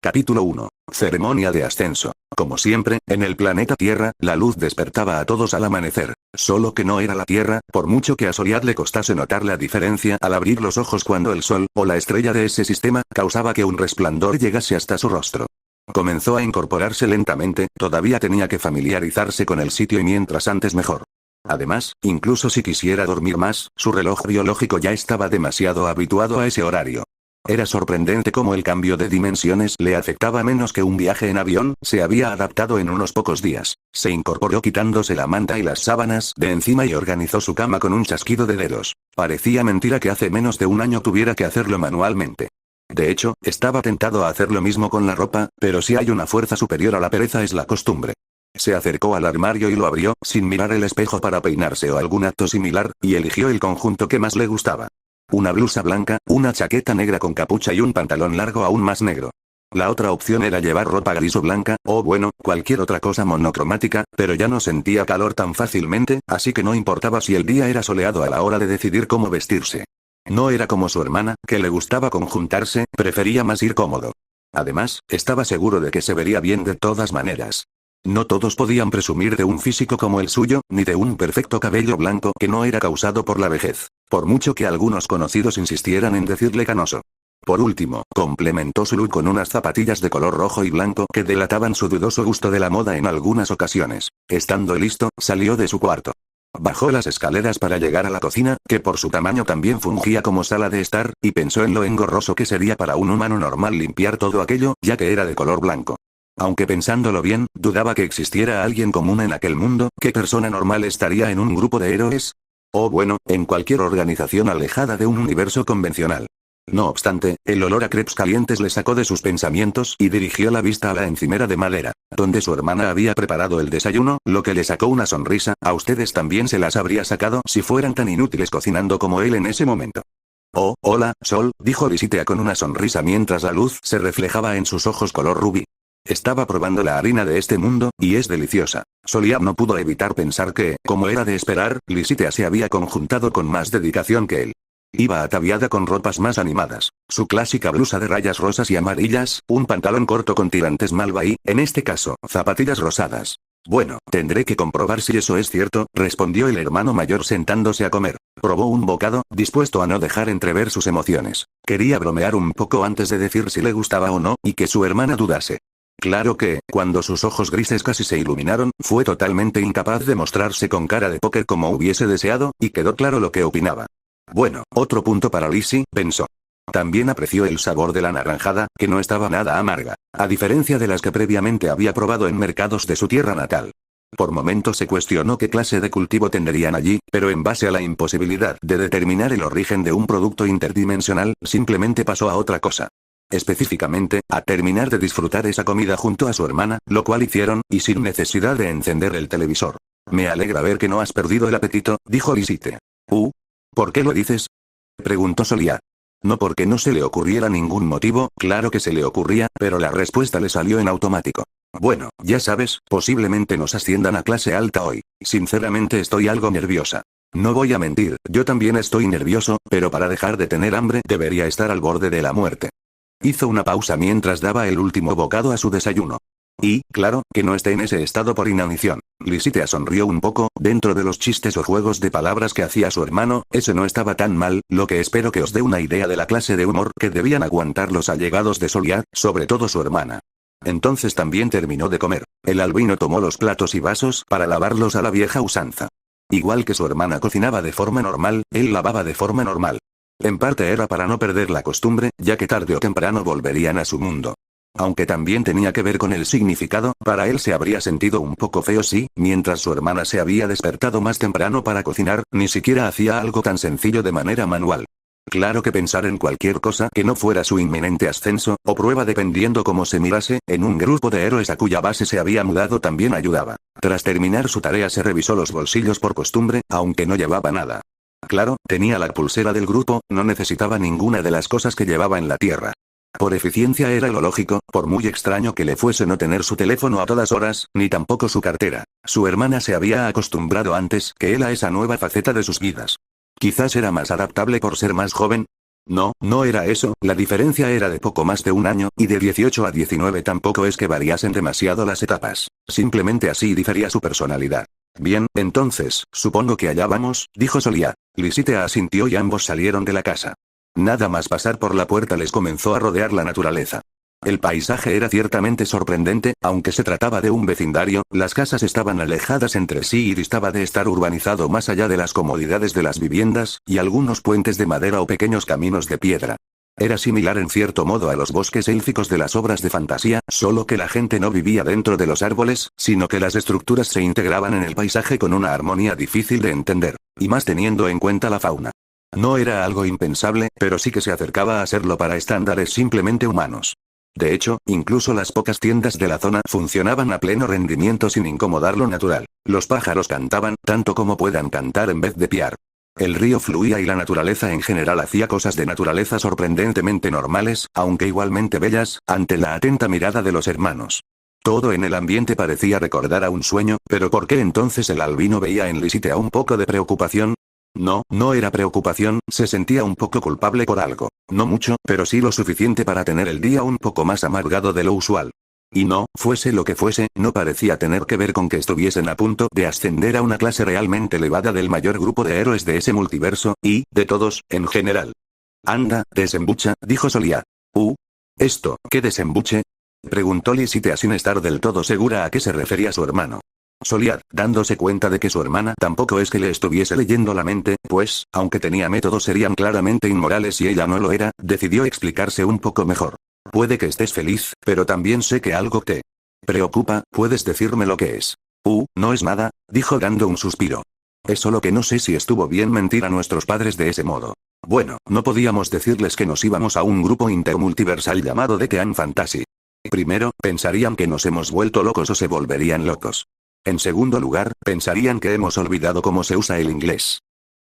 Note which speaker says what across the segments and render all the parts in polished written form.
Speaker 1: Capítulo 1. Ceremonia de ascenso. Como siempre, en el planeta Tierra, la luz despertaba a todos al amanecer. Solo que no era la Tierra, por mucho que a Soliad le costase notar la diferencia al abrir los ojos cuando el Sol, o la estrella de ese sistema, causaba que un resplandor llegase hasta su rostro. Comenzó a incorporarse lentamente, todavía tenía que familiarizarse con el sitio y mientras antes mejor. Además, incluso si quisiera dormir más, su reloj biológico ya estaba demasiado habituado a ese horario. Era sorprendente cómo el cambio de dimensiones le afectaba menos que un viaje en avión, se había adaptado en unos pocos días. Se incorporó quitándose la manta y las sábanas de encima y organizó su cama con un chasquido de dedos. Parecía mentira que hace menos de un año tuviera que hacerlo manualmente. De hecho, estaba tentado a hacer lo mismo con la ropa, pero si hay una fuerza superior a la pereza es la costumbre. Se acercó al armario y lo abrió, sin mirar el espejo para peinarse o algún acto similar, y eligió el conjunto que más le gustaba. Una blusa blanca, una chaqueta negra con capucha y un pantalón largo aún más negro. La otra opción era llevar ropa gris o blanca, o bueno, cualquier otra cosa monocromática, pero ya no sentía calor tan fácilmente, así que no importaba si el día era soleado a la hora de decidir cómo vestirse. No era como su hermana, que le gustaba conjuntarse, prefería más ir cómodo. Además, estaba seguro de que se vería bien de todas maneras. No todos podían presumir de un físico como el suyo, ni de un perfecto cabello blanco que no era causado por la vejez, por mucho que algunos conocidos insistieran en decirle canoso. Por último, complementó su look con unas zapatillas de color rojo y blanco que delataban su dudoso gusto de la moda en algunas ocasiones. Estando listo, salió de su cuarto. Bajó las escaleras para llegar a la cocina, que por su tamaño también fungía como sala de estar, y pensó en lo engorroso que sería para un humano normal limpiar todo aquello, ya que era de color blanco. Aunque pensándolo bien, dudaba que existiera alguien común en aquel mundo. ¿Qué persona normal estaría en un grupo de héroes? O bueno, en cualquier organización alejada de un universo convencional. No obstante, el olor a crepes calientes le sacó de sus pensamientos y dirigió la vista a la encimera de madera, donde su hermana había preparado el desayuno, lo que le sacó una sonrisa. A ustedes también se las habría sacado si fueran tan inútiles cocinando como él en ese momento. Oh, hola, Sol, dijo Lisitea con una sonrisa mientras la luz se reflejaba en sus ojos color rubí. Estaba probando la harina de este mundo, y es deliciosa. Soliad no pudo evitar pensar que, como era de esperar, Lisitea se había conjuntado con más dedicación que él. Iba ataviada con ropas más animadas. Su clásica blusa de rayas rosas y amarillas, un pantalón corto con tirantes malva y, en este caso, zapatillas rosadas. Bueno, tendré que comprobar si eso es cierto, respondió el hermano mayor sentándose a comer. Probó un bocado, dispuesto a no dejar entrever sus emociones. Quería bromear un poco antes de decir si le gustaba o no, y que su hermana dudase. Claro que, cuando sus ojos grises casi se iluminaron, fue totalmente incapaz de mostrarse con cara de póker como hubiese deseado, y quedó claro lo que opinaba. Bueno, otro punto para Lizzie, pensó. También apreció el sabor de la naranjada, que no estaba nada amarga, a diferencia de las que previamente había probado en mercados de su tierra natal. Por momentos se cuestionó qué clase de cultivo tendrían allí, pero en base a la imposibilidad de determinar el origen de un producto interdimensional, simplemente pasó a otra cosa. Específicamente, a terminar de disfrutar esa comida junto a su hermana, lo cual hicieron, y sin necesidad de encender el televisor. Me alegra ver que no has perdido el apetito, dijo Lisitea. ¿Por qué lo dices?, preguntó Soliad. No porque no se le ocurriera ningún motivo, claro que se le ocurría, pero la respuesta le salió en automático. Bueno, ya sabes, posiblemente nos asciendan a clase alta hoy. Sinceramente estoy algo nerviosa. No voy a mentir, yo también estoy nervioso, pero para dejar de tener hambre debería estar al borde de la muerte. Hizo una pausa mientras daba el último bocado a su desayuno. Y, claro, que no esté en ese estado por inanición. Lisitea sonrió un poco, dentro de los chistes o juegos de palabras que hacía su hermano, ese no estaba tan mal, lo que espero que os dé una idea de la clase de humor que debían aguantar los allegados de Soliad, sobre todo su hermana. Entonces también terminó de comer. El albino tomó los platos y vasos para lavarlos a la vieja usanza. Igual que su hermana cocinaba de forma normal, él lavaba de forma normal. En parte era para no perder la costumbre, ya que tarde o temprano volverían a su mundo. Aunque también tenía que ver con el significado, para él se habría sentido un poco feo si, mientras su hermana se había despertado más temprano para cocinar, ni siquiera hacía algo tan sencillo de manera manual. Claro que pensar en cualquier cosa que no fuera su inminente ascenso, o prueba dependiendo cómo se mirase, en un grupo de héroes a cuya base se había mudado también ayudaba. Tras terminar su tarea se revisó los bolsillos por costumbre, aunque no llevaba nada. Claro, tenía la pulsera del grupo, no necesitaba ninguna de las cosas que llevaba en la tierra. Por eficiencia era lo lógico, por muy extraño que le fuese no tener su teléfono a todas horas, ni tampoco su cartera. Su hermana se había acostumbrado antes que él a esa nueva faceta de sus vidas. Quizás era más adaptable por ser más joven. No, no era eso, la diferencia era de poco más de un año, y de 18 a 19 tampoco es que variasen demasiado las etapas. Simplemente así difería su personalidad. Bien, entonces, supongo que allá vamos, dijo Solia. Lisite asintió y ambos salieron de la casa. Nada más pasar por la puerta les comenzó a rodear la naturaleza. El paisaje era ciertamente sorprendente, aunque se trataba de un vecindario, las casas estaban alejadas entre sí y distaba de estar urbanizado más allá de las comodidades de las viviendas, y algunos puentes de madera o pequeños caminos de piedra. Era similar en cierto modo a los bosques élficos de las obras de fantasía, solo que la gente no vivía dentro de los árboles, sino que las estructuras se integraban en el paisaje con una armonía difícil de entender, y más teniendo en cuenta la fauna. No era algo impensable, pero sí que se acercaba a serlo para estándares simplemente humanos. De hecho, incluso las pocas tiendas de la zona funcionaban a pleno rendimiento sin incomodar lo natural. Los pájaros cantaban, tanto como puedan cantar en vez de piar. El río fluía y la naturaleza en general hacía cosas de naturaleza sorprendentemente normales, aunque igualmente bellas, ante la atenta mirada de los hermanos. Todo en el ambiente parecía recordar a un sueño, pero ¿por qué entonces el albino veía en Lisite a un poco de preocupación? No, no era preocupación, se sentía un poco culpable por algo. No mucho, pero sí lo suficiente para tener el día un poco más amargado de lo usual. Y no, fuese lo que fuese, no parecía tener que ver con que estuviesen a punto de ascender a una clase realmente elevada del mayor grupo de héroes de ese multiverso, y, de todos, en general. Anda, desembucha, dijo Solia. ¿Esto, qué desembuche? Preguntó Lisite sin estar del todo segura a qué se refería su hermano. Solia, dándose cuenta de que su hermana tampoco es que le estuviese leyendo la mente, pues, aunque tenía métodos serían claramente inmorales y ella no lo era, decidió explicarse un poco mejor. Puede que estés feliz, pero también sé que algo te preocupa, ¿puedes decirme lo que es? No es nada, dijo dando un suspiro. Es solo que no sé si estuvo bien mentir a nuestros padres de ese modo. Bueno, no podíamos decirles que nos íbamos a un grupo intermultiversal llamado The Team Fantasy. Primero, pensarían que nos hemos vuelto locos o se volverían locos. En segundo lugar, pensarían que hemos olvidado cómo se usa el inglés.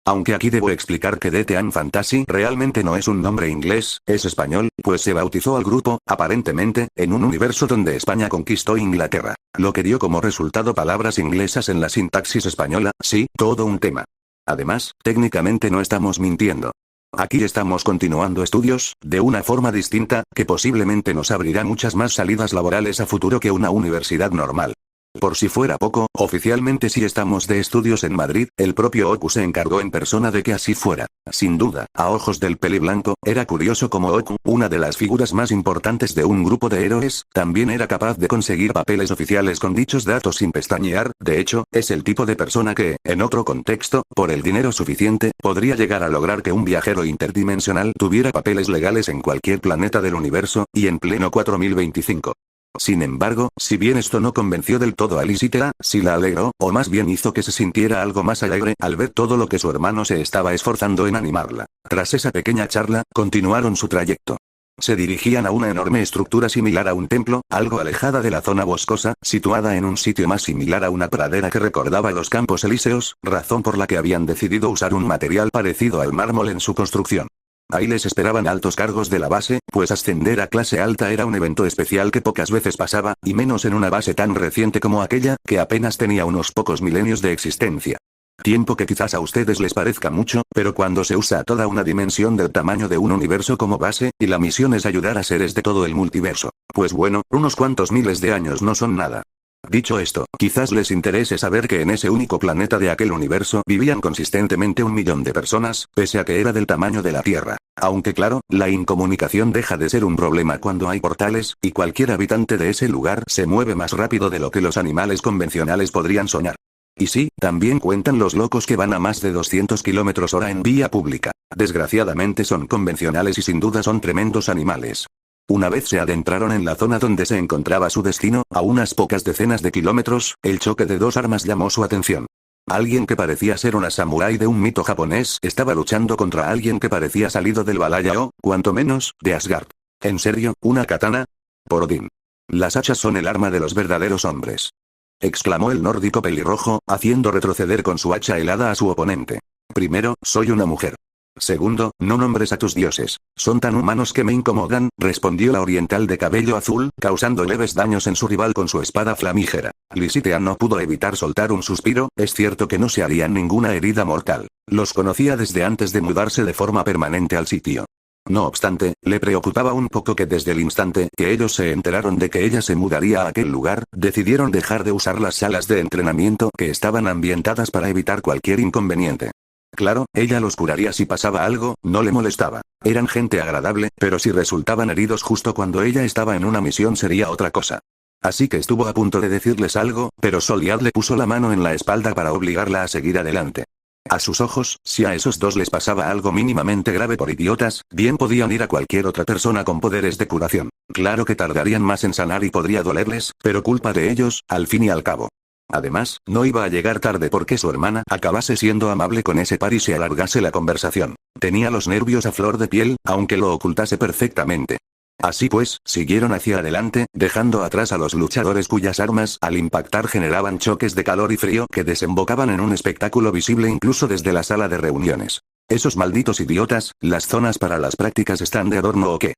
Speaker 1: Aunque aquí debo explicar que The Team Fantasy realmente no es un nombre inglés, es español, pues se bautizó al grupo, aparentemente, en un universo donde España conquistó Inglaterra, lo que dio como resultado palabras inglesas en la sintaxis española, sí, todo un tema. Además, técnicamente no estamos mintiendo. Aquí estamos continuando estudios, de una forma distinta, que posiblemente nos abrirá muchas más salidas laborales a futuro que una universidad normal. Por si fuera poco, oficialmente sí estamos de estudios en Madrid, el propio Oku se encargó en persona de que así fuera. Sin duda, a ojos del peliblanco, era curioso como Oku, una de las figuras más importantes de un grupo de héroes, también era capaz de conseguir papeles oficiales con dichos datos sin pestañear. De hecho, es el tipo de persona que, en otro contexto, por el dinero suficiente, podría llegar a lograr que un viajero interdimensional tuviera papeles legales en cualquier planeta del universo, y en pleno 4025. Sin embargo, si bien esto no convenció del todo a Lisite, sí la alegró, o más bien hizo que se sintiera algo más alegre al ver todo lo que su hermano se estaba esforzando en animarla. Tras esa pequeña charla, continuaron su trayecto. Se dirigían a una enorme estructura similar a un templo, algo alejada de la zona boscosa, situada en un sitio más similar a una pradera que recordaba los Campos Elíseos, razón por la que habían decidido usar un material parecido al mármol en su construcción. Ahí les esperaban altos cargos de la base, pues ascender a clase alta era un evento especial que pocas veces pasaba, y menos en una base tan reciente como aquella, que apenas tenía unos pocos milenios de existencia. Tiempo que quizás a ustedes les parezca mucho, pero cuando se usa toda una dimensión del tamaño de un universo como base, y la misión es ayudar a seres de todo el multiverso, pues bueno, unos cuantos miles de años no son nada. Dicho esto, quizás les interese saber que en ese único planeta de aquel universo vivían consistentemente 1 millón de personas, pese a que era del tamaño de la Tierra. Aunque claro, la incomunicación deja de ser un problema cuando hay portales, y cualquier habitante de ese lugar se mueve más rápido de lo que los animales convencionales podrían soñar. Y sí, también cuentan los locos que van a más de 200 km/h en vía pública. Desgraciadamente son convencionales y sin duda son tremendos animales. Una vez se adentraron en la zona donde se encontraba su destino, a unas pocas decenas de kilómetros, el choque de dos armas llamó su atención. Alguien que parecía ser una samurái de un mito japonés estaba luchando contra alguien que parecía salido del Valhalla o, cuanto menos, de Asgard. ¿En serio, una katana? Por Odín. Las hachas son el arma de los verdaderos hombres. Exclamó el nórdico pelirrojo, haciendo retroceder con su hacha helada a su oponente. Primero, soy una mujer. Segundo, no nombres a tus dioses. Son tan humanos que me incomodan, respondió la oriental de cabello azul, causando leves daños en su rival con su espada flamígera. Lisite no pudo evitar soltar un suspiro, es cierto que no se harían ninguna herida mortal. Los conocía desde antes de mudarse de forma permanente al sitio. No obstante, le preocupaba un poco que desde el instante que ellos se enteraron de que ella se mudaría a aquel lugar, decidieron dejar de usar las salas de entrenamiento que estaban ambientadas para evitar cualquier inconveniente. Claro, ella los curaría si pasaba algo, no le molestaba. Eran gente agradable, pero si resultaban heridos justo cuando ella estaba en una misión sería otra cosa. Así que estuvo a punto de decirles algo, pero Soliad le puso la mano en la espalda para obligarla a seguir adelante. A sus ojos, si a esos dos les pasaba algo mínimamente grave por idiotas, bien podían ir a cualquier otra persona con poderes de curación. Claro que tardarían más en sanar y podría dolerles, pero culpa de ellos, al fin y al cabo. Además, no iba a llegar tarde porque su hermana acabase siendo amable con ese par y se alargase la conversación. Tenía los nervios a flor de piel, aunque lo ocultase perfectamente. Así pues, siguieron hacia adelante, dejando atrás a los luchadores cuyas armas al impactar generaban choques de calor y frío que desembocaban en un espectáculo visible incluso desde la sala de reuniones. «Esos malditos idiotas, ¿las zonas para las prácticas están de adorno o qué?»,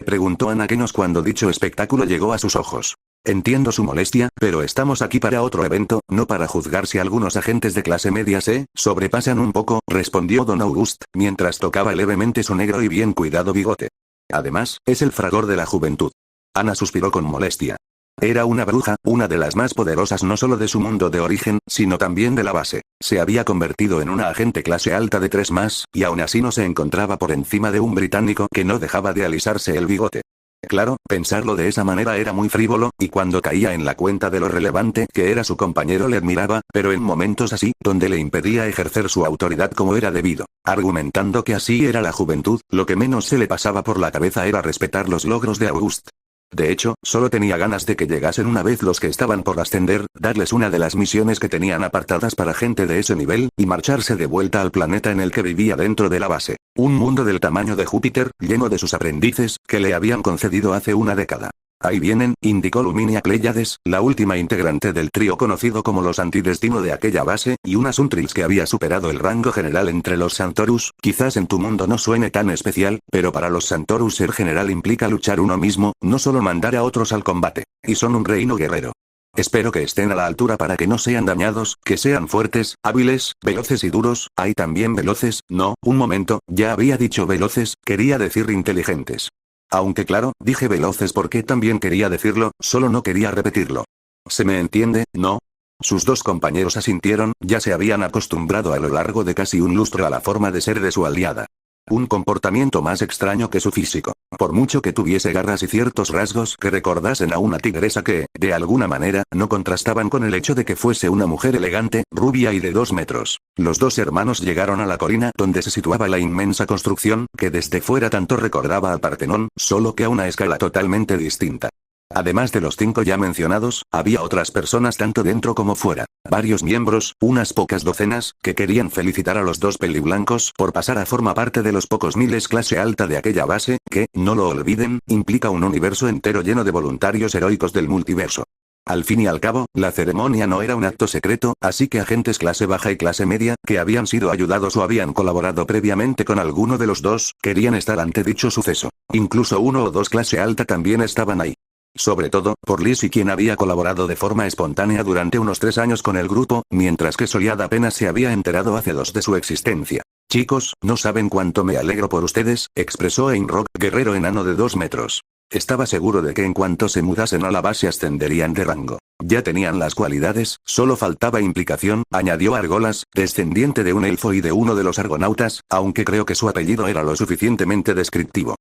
Speaker 1: preguntó Anakenos cuando dicho espectáculo llegó a sus ojos. Entiendo su molestia, pero estamos aquí para otro evento, no para juzgar si algunos agentes de clase media se sobrepasan un poco, respondió Don August, mientras tocaba levemente su negro y bien cuidado bigote. Además, es el fragor de la juventud. Ana suspiró con molestia. Era una bruja, una de las más poderosas no solo de su mundo de origen, sino también de la base. Se había convertido en una agente clase alta de 3 más, y aún así no se encontraba por encima de un británico que no dejaba de alisarse el bigote. Claro, pensarlo de esa manera era muy frívolo, y cuando caía en la cuenta de lo relevante que era su compañero le admiraba, pero en momentos así, donde le impedía ejercer su autoridad como era debido, argumentando que así era la juventud, lo que menos se le pasaba por la cabeza era respetar los logros de August. De hecho, solo tenía ganas de que llegasen una vez los que estaban por ascender, darles una de las misiones que tenían apartadas para gente de ese nivel, y marcharse de vuelta al planeta en el que vivía dentro de la base. Un mundo del tamaño de Júpiter, lleno de sus aprendices, que le habían concedido hace una década. Ahí vienen, indicó Luminia Cléyades, la última integrante del trío conocido como los antidestino de aquella base, y una Suntrix que había superado el rango general entre los Santorus. Quizás en tu mundo no suene tan especial, pero para los Santorus ser general implica luchar uno mismo, no solo mandar a otros al combate. Y son un reino guerrero. Espero que estén a la altura para que no sean dañados, que sean fuertes, hábiles, veloces y duros. Hay también veloces, no, un momento, ya había dicho veloces, quería decir inteligentes. Aunque claro, dije veloces porque también quería decirlo, solo no quería repetirlo. ¿Se me entiende, no? Sus dos compañeros asintieron, ya se habían acostumbrado a lo largo de casi un lustro a la forma de ser de su aliada. Un comportamiento más extraño que su físico. Por mucho que tuviese garras y ciertos rasgos que recordasen a una tigresa que, de alguna manera, no contrastaban con el hecho de que fuese una mujer elegante, rubia y de 2 metros. Los dos hermanos llegaron a la colina donde se situaba la inmensa construcción, que desde fuera tanto recordaba al Partenón, solo que a una escala totalmente distinta. Además de los 5 ya mencionados, había otras personas tanto dentro como fuera. Varios miembros, unas pocas docenas, que querían felicitar a los dos peliblancos por pasar a formar parte de los pocos miles clase alta de aquella base, que, no lo olviden, implica un universo entero lleno de voluntarios heroicos del multiverso. Al fin y al cabo, la ceremonia no era un acto secreto, así que agentes clase baja y clase media, que habían sido ayudados o habían colaborado previamente con alguno de los dos, querían estar ante dicho suceso. Incluso 1 o 2 clase alta también estaban ahí. Sobre todo, por Lizzie, quien había colaborado de forma espontánea durante unos 3 años con el grupo, mientras que Soliad apenas se había enterado hace 2 de su existencia. Chicos, no saben cuánto me alegro por ustedes, expresó Einrock, guerrero enano de 2 metros. Estaba seguro de que en cuanto se mudasen a la base ascenderían de rango. Ya tenían las cualidades, solo faltaba implicación, añadió Argolas, descendiente de un elfo y de uno de los argonautas, aunque creo que su apellido era lo suficientemente descriptivo.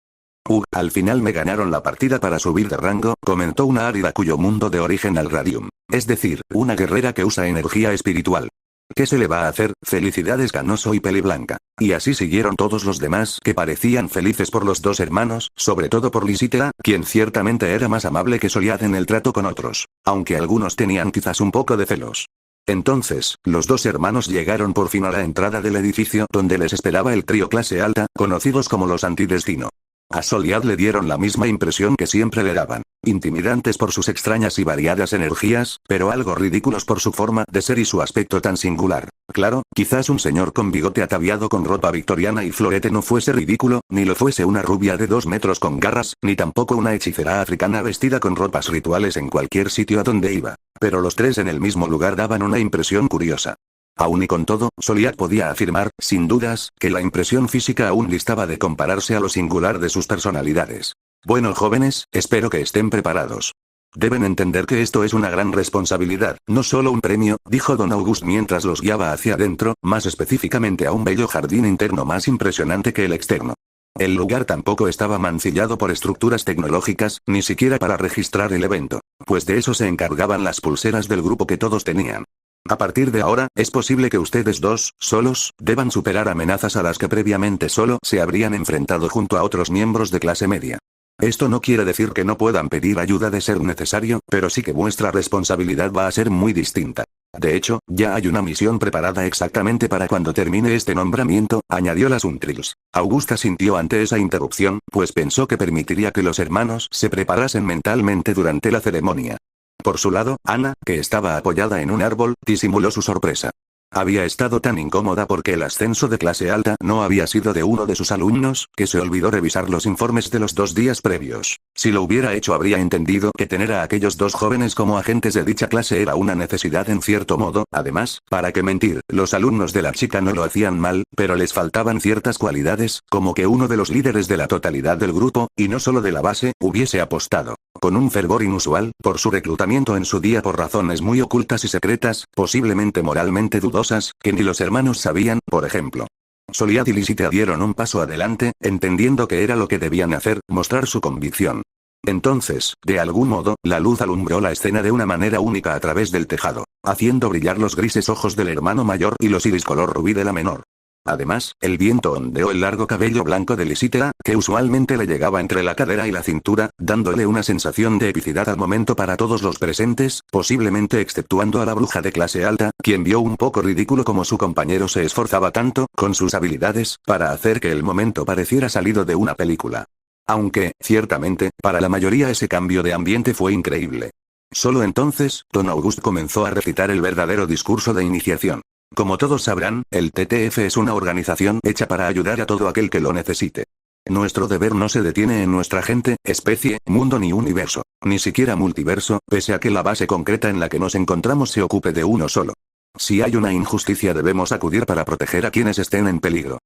Speaker 1: Al final me ganaron la partida para subir de rango, comentó una árida cuyo mundo de origen al radium. Es decir, una guerrera que usa energía espiritual. ¿Qué se le va a hacer? Felicidades Canoso y Peliblanca. Y así siguieron todos los demás que parecían felices por los dos hermanos, sobre todo por Lysithea, quien ciertamente era más amable que Soliad en el trato con otros. Aunque algunos tenían quizás un poco de celos. Entonces, los dos hermanos llegaron por fin a la entrada del edificio donde les esperaba el trío clase alta, conocidos como los antidestino. A Soliad le dieron la misma impresión que siempre le daban. Intimidantes por sus extrañas y variadas energías, pero algo ridículos por su forma de ser y su aspecto tan singular. Claro, quizás un señor con bigote ataviado con ropa victoriana y florete no fuese ridículo, ni lo fuese una rubia de 2 metros con garras, ni tampoco una hechicera africana vestida con ropas rituales en cualquier sitio a donde iba. Pero los tres en el mismo lugar daban una impresión curiosa. Aún y con todo, Soliat podía afirmar, sin dudas, que la impresión física aún distaba de compararse a lo singular de sus personalidades. Bueno, jóvenes, espero que estén preparados. Deben entender que esto es una gran responsabilidad, no solo un premio, dijo don Auguste mientras los guiaba hacia adentro, más específicamente a un bello jardín interno más impresionante que el externo. El lugar tampoco estaba mancillado por estructuras tecnológicas, ni siquiera para registrar el evento, pues de eso se encargaban las pulseras del grupo que todos tenían. A partir de ahora, es posible que ustedes dos, solos, deban superar amenazas a las que previamente solo se habrían enfrentado junto a otros miembros de clase media. Esto no quiere decir que no puedan pedir ayuda de ser necesario, pero sí que vuestra responsabilidad va a ser muy distinta. De hecho, ya hay una misión preparada exactamente para cuando termine este nombramiento, añadió las Untrils. Augusta sintió ante esa interrupción, pues pensó que permitiría que los hermanos se preparasen mentalmente durante la ceremonia. Por su lado, Ana, que estaba apoyada en un árbol, disimuló su sorpresa. Había estado tan incómoda porque el ascenso de clase alta no había sido de uno de sus alumnos, que se olvidó revisar los informes de los 2 días previos. Si lo hubiera hecho habría entendido que tener a aquellos 2 jóvenes como agentes de dicha clase era una necesidad en cierto modo. Además, ¿para qué mentir? Los alumnos de la chica no lo hacían mal, pero les faltaban ciertas cualidades, como que uno de los líderes de la totalidad del grupo, y no solo de la base, hubiese apostado, con un fervor inusual, por su reclutamiento en su día por razones muy ocultas y secretas, posiblemente moralmente dudosas, que ni los hermanos sabían, por ejemplo. Soliat y Lysithea dieron un paso adelante, entendiendo que era lo que debían hacer, mostrar su convicción. Entonces, de algún modo, la luz alumbró la escena de una manera única a través del tejado, haciendo brillar los grises ojos del hermano mayor y los iris color rubí de la menor. Además, el viento ondeó el largo cabello blanco de Lysithea, que usualmente le llegaba entre la cadera y la cintura, dándole una sensación de epicidad al momento para todos los presentes, posiblemente exceptuando a la bruja de clase alta, quien vio un poco ridículo como su compañero se esforzaba tanto, con sus habilidades, para hacer que el momento pareciera salido de una película. Aunque, ciertamente, para la mayoría ese cambio de ambiente fue increíble. Solo entonces, don Auguste comenzó a recitar el verdadero discurso de iniciación. Como todos sabrán, el TTF es una organización hecha para ayudar a todo aquel que lo necesite. Nuestro deber no se detiene en nuestra gente, especie, mundo ni universo, ni siquiera multiverso, pese a que la base concreta en la que nos encontramos se ocupe de uno solo. Si hay una injusticia debemos acudir para proteger a quienes estén en peligro.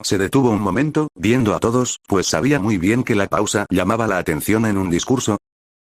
Speaker 1: Se detuvo un momento, viendo a todos, pues sabía muy bien que la pausa llamaba la atención en un discurso.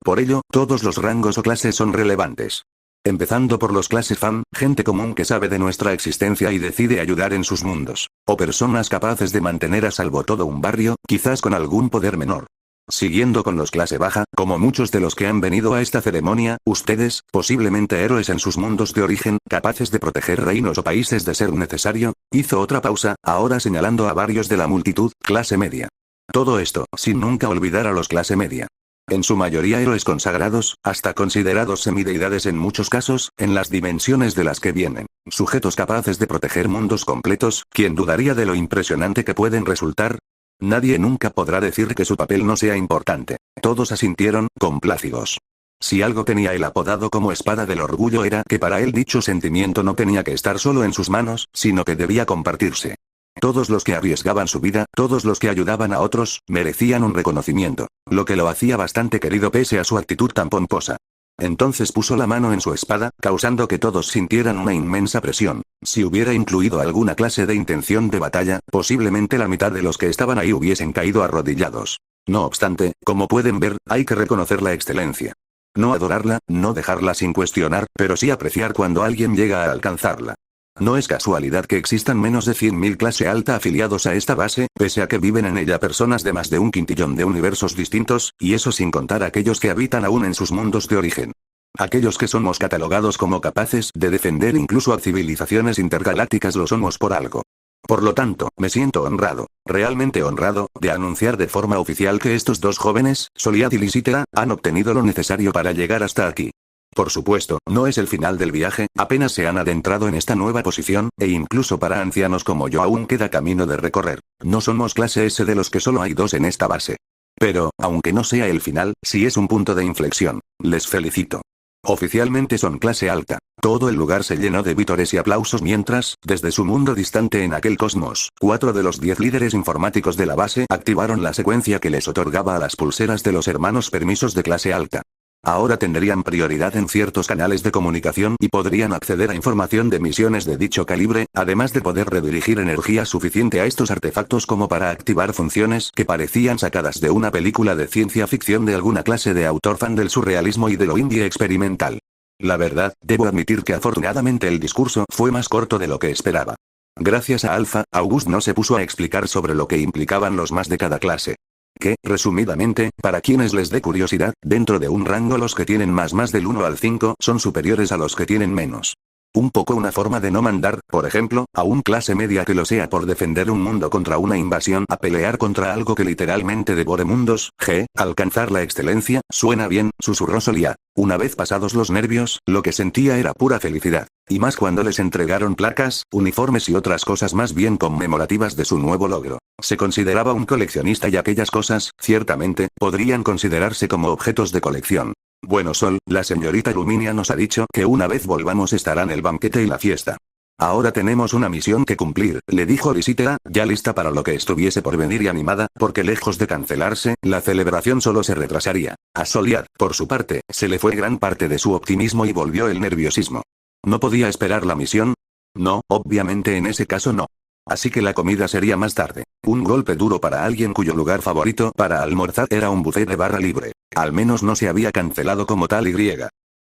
Speaker 1: Por ello, todos los rangos o clases son relevantes. Empezando por los clases fan, gente común que sabe de nuestra existencia y decide ayudar en sus mundos. O personas capaces de mantener a salvo todo un barrio, quizás con algún poder menor. Siguiendo con los clase baja, como muchos de los que han venido a esta ceremonia, ustedes, posiblemente héroes en sus mundos de origen, capaces de proteger reinos o países de ser necesario. Hizo otra pausa, ahora señalando a varios de la multitud, clase media. Todo esto, sin nunca olvidar a los clase media. En su mayoría héroes consagrados, hasta considerados semideidades en muchos casos, en las dimensiones de las que vienen. Sujetos capaces de proteger mundos completos, ¿quién dudaría de lo impresionante que pueden resultar? Nadie nunca podrá decir que su papel no sea importante. Todos asintieron, complácidos. Si algo tenía el apodado como espada del orgullo era que para él dicho sentimiento no tenía que estar solo en sus manos, sino que debía compartirse. Todos los que arriesgaban su vida, todos los que ayudaban a otros, merecían un reconocimiento, lo que lo hacía bastante querido pese a su actitud tan pomposa. Entonces puso la mano en su espada, causando que todos sintieran una inmensa presión. Si hubiera incluido alguna clase de intención de batalla, posiblemente la mitad de los que estaban ahí hubiesen caído arrodillados. No obstante, como pueden ver, hay que reconocer la excelencia. No adorarla, no dejarla sin cuestionar, pero sí apreciar cuando alguien llega a alcanzarla. No es casualidad que existan menos de 100.000 clase alta afiliados a esta base, pese a que viven en ella personas de más de 1 quintillón de universos distintos, y eso sin contar aquellos que habitan aún en sus mundos de origen. Aquellos que somos catalogados como capaces de defender incluso a civilizaciones intergalácticas lo somos por algo. Por lo tanto, me siento honrado, realmente honrado, de anunciar de forma oficial que estos 2 jóvenes, Soliat y Lysithea, han obtenido lo necesario para llegar hasta aquí. Por supuesto, no es el final del viaje, apenas se han adentrado en esta nueva posición, e incluso para ancianos como yo aún queda camino de recorrer. No somos clase S de los que solo hay 2 en esta base. Pero, aunque no sea el final, sí es un punto de inflexión. Les felicito. Oficialmente son clase alta. Todo el lugar se llenó de vítores y aplausos mientras, desde su mundo distante en aquel cosmos, 4 de los 10 líderes informáticos de la base activaron la secuencia que les otorgaba a las pulseras de los hermanos permisos de clase alta. Ahora tendrían prioridad en ciertos canales de comunicación y podrían acceder a información de misiones de dicho calibre, además de poder redirigir energía suficiente a estos artefactos como para activar funciones que parecían sacadas de una película de ciencia ficción de alguna clase de autor fan del surrealismo y de lo indie experimental. La verdad, debo admitir que afortunadamente el discurso fue más corto de lo que esperaba. Gracias a Alpha, August no se puso a explicar sobre lo que implicaban los más de cada clase. Que, resumidamente, para quienes les dé curiosidad, dentro de un rango los que tienen más del 1 al 5 son superiores a los que tienen menos. Un poco una forma de no mandar, por ejemplo, a un clase media que lo sea por defender un mundo contra una invasión a pelear contra algo que literalmente devore mundos. Alcanzar la excelencia, suena bien, susurró Solia. Una vez pasados los nervios, lo que sentía era pura felicidad. Y más cuando les entregaron placas, uniformes y otras cosas más bien conmemorativas de su nuevo logro. Se consideraba un coleccionista y aquellas cosas, ciertamente, podrían considerarse como objetos de colección. Bueno Sol, la señorita Luminia nos ha dicho que una vez volvamos estarán el banquete y la fiesta. Ahora tenemos una misión que cumplir, le dijo Lysithea, ya lista para lo que estuviese por venir y animada, porque lejos de cancelarse, la celebración solo se retrasaría. A Soliad, por su parte, se le fue gran parte de su optimismo y volvió el nerviosismo. ¿No podía esperar la misión? No, obviamente en ese caso no. Así que la comida sería más tarde. Un golpe duro para alguien cuyo lugar favorito para almorzar era un buffet de barra libre. Al menos no se había cancelado como tal y.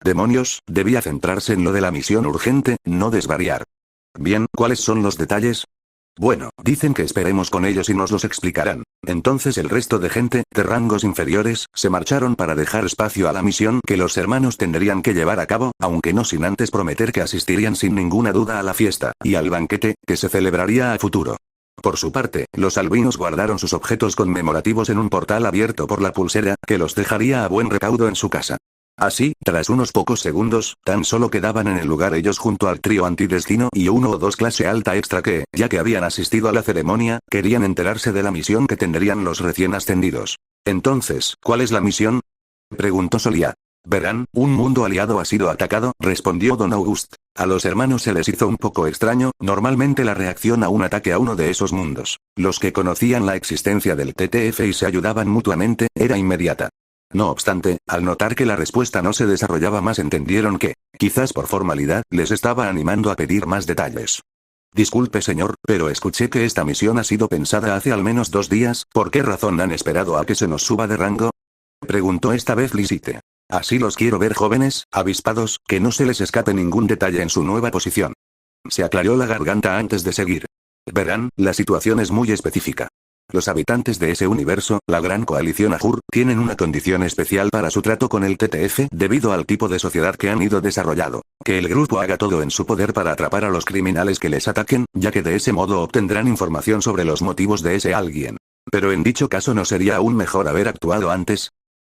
Speaker 1: Demonios, debía centrarse en lo de la misión urgente, no desvariar. Bien, ¿cuáles son los detalles? Bueno, dicen que esperemos con ellos y nos los explicarán. Entonces el resto de gente, de rangos inferiores, se marcharon para dejar espacio a la misión que los hermanos tendrían que llevar a cabo, aunque no sin antes prometer que asistirían sin ninguna duda a la fiesta, y al banquete, que se celebraría a futuro. Por su parte, los albinos guardaron sus objetos conmemorativos en un portal abierto por la pulsera, que los dejaría a buen recaudo en su casa. Así, tras unos pocos segundos, tan solo quedaban en el lugar ellos junto al trío antidestino y uno o dos clase alta extra que, ya que habían asistido a la ceremonia, querían enterarse de la misión que tendrían los recién ascendidos. Entonces, ¿cuál es la misión? Preguntó Solia. Verán, un mundo aliado ha sido atacado, respondió Don August. A los hermanos se les hizo un poco extraño, normalmente la reacción a un ataque a uno de esos mundos. Los que conocían la existencia del TTF y se ayudaban mutuamente, era inmediata. No obstante, al notar que la respuesta no se desarrollaba más entendieron que, quizás por formalidad, les estaba animando a pedir más detalles. Disculpe señor, pero escuché que esta misión ha sido pensada hace al menos 2 días, ¿por qué razón han esperado a que se nos suba de rango? Preguntó esta vez Lysithea. Así los quiero ver jóvenes, avispados, que no se les escape ningún detalle en su nueva posición. Se aclaró la garganta antes de seguir. Verán, la situación es muy específica. Los habitantes de ese universo, la Gran Coalición Ahur, tienen una condición especial para su trato con el TTF debido al tipo de sociedad que han ido desarrollando. Que el grupo haga todo en su poder para atrapar a los criminales que les ataquen, ya que de ese modo obtendrán información sobre los motivos de ese alguien. Pero en dicho caso ¿no sería aún mejor haber actuado antes?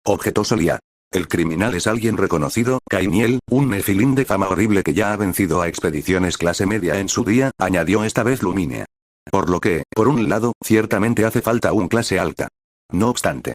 Speaker 1: Objetó Solia. El criminal es alguien reconocido, Kainiel, un nefilín de fama horrible que ya ha vencido a expediciones clase media en su día, añadió esta vez Luminia. Por lo que, por un lado, ciertamente hace falta un clase alta. No obstante,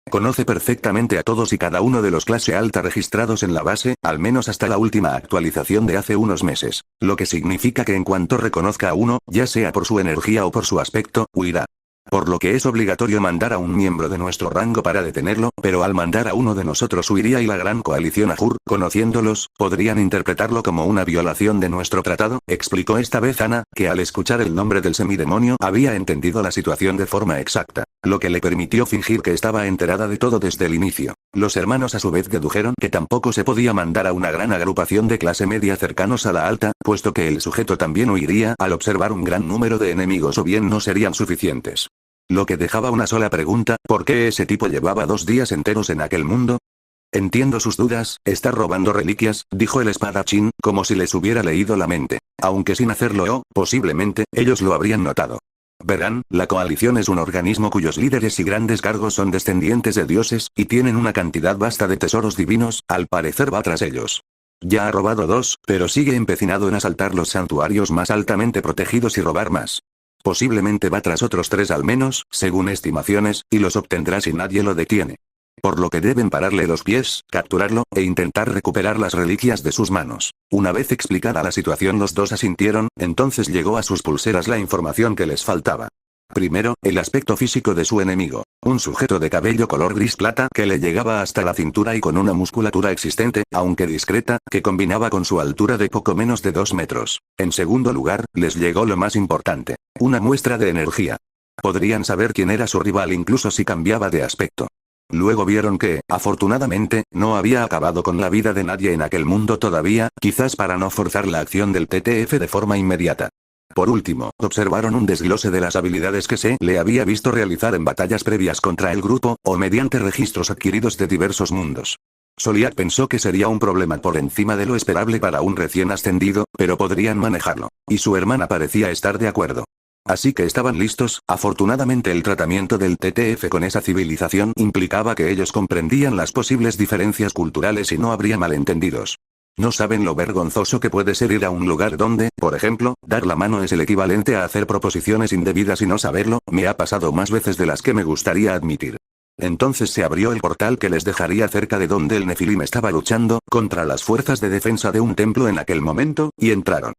Speaker 1: conoce perfectamente a todos y cada uno de los clase alta registrados en la base, al menos hasta la última actualización de hace unos meses. Lo que significa que en cuanto reconozca a uno, ya sea por su energía o por su aspecto, huirá. Por lo que es obligatorio mandar a un miembro de nuestro rango para detenerlo, pero al mandar a uno de nosotros huiría y la Gran Coalición Ahur, conociéndolos, podrían interpretarlo como una violación de nuestro tratado, explicó esta vez Ana, que al escuchar el nombre del semidemonio había entendido la situación de forma exacta, lo que le permitió fingir que estaba enterada de todo desde el inicio. Los hermanos a su vez dedujeron que tampoco se podía mandar a una gran agrupación de clase media cercanos a la alta, puesto que el sujeto también huiría al observar un gran número de enemigos o bien no serían suficientes. Lo que dejaba una sola pregunta, ¿por qué ese tipo llevaba 2 días enteros en aquel mundo? Entiendo sus dudas, está robando reliquias, dijo el espadachín, como si les hubiera leído la mente. Aunque sin hacerlo o, posiblemente, ellos lo habrían notado. Verán, la coalición es un organismo cuyos líderes y grandes cargos son descendientes de dioses, y tienen una cantidad vasta de tesoros divinos, al parecer va tras ellos. Ya ha robado 2, pero sigue empecinado en asaltar los santuarios más altamente protegidos y robar más. Posiblemente va tras otros 3 al menos, según estimaciones, y los obtendrá si nadie lo detiene. Por lo que deben pararle los pies, capturarlo, e intentar recuperar las reliquias de sus manos. Una vez explicada la situación los dos asintieron, entonces llegó a sus pulseras la información que les faltaba. Primero, el aspecto físico de su enemigo. Un sujeto de cabello color gris plata que le llegaba hasta la cintura y con una musculatura existente, aunque discreta, que combinaba con su altura de poco menos de 2 metros. En segundo lugar, les llegó lo más importante. Una muestra de energía. Podrían saber quién era su rival incluso si cambiaba de aspecto. Luego vieron que, afortunadamente, no había acabado con la vida de nadie en aquel mundo todavía, quizás para no forzar la acción del TTF de forma inmediata. Por último, observaron un desglose de las habilidades que se le había visto realizar en batallas previas contra el grupo, o mediante registros adquiridos de diversos mundos. Soliak pensó que sería un problema por encima de lo esperable para un recién ascendido, pero podrían manejarlo. Y su hermana parecía estar de acuerdo. Así que estaban listos. Afortunadamente el tratamiento del TTF con esa civilización implicaba que ellos comprendían las posibles diferencias culturales y no habría malentendidos. No saben lo vergonzoso que puede ser ir a un lugar donde, por ejemplo, dar la mano es el equivalente a hacer proposiciones indebidas y no saberlo. Me ha pasado más veces de las que me gustaría admitir. Entonces se abrió el portal que les dejaría cerca de donde el Nefilim estaba luchando contra las fuerzas de defensa de un templo en aquel momento, y entraron.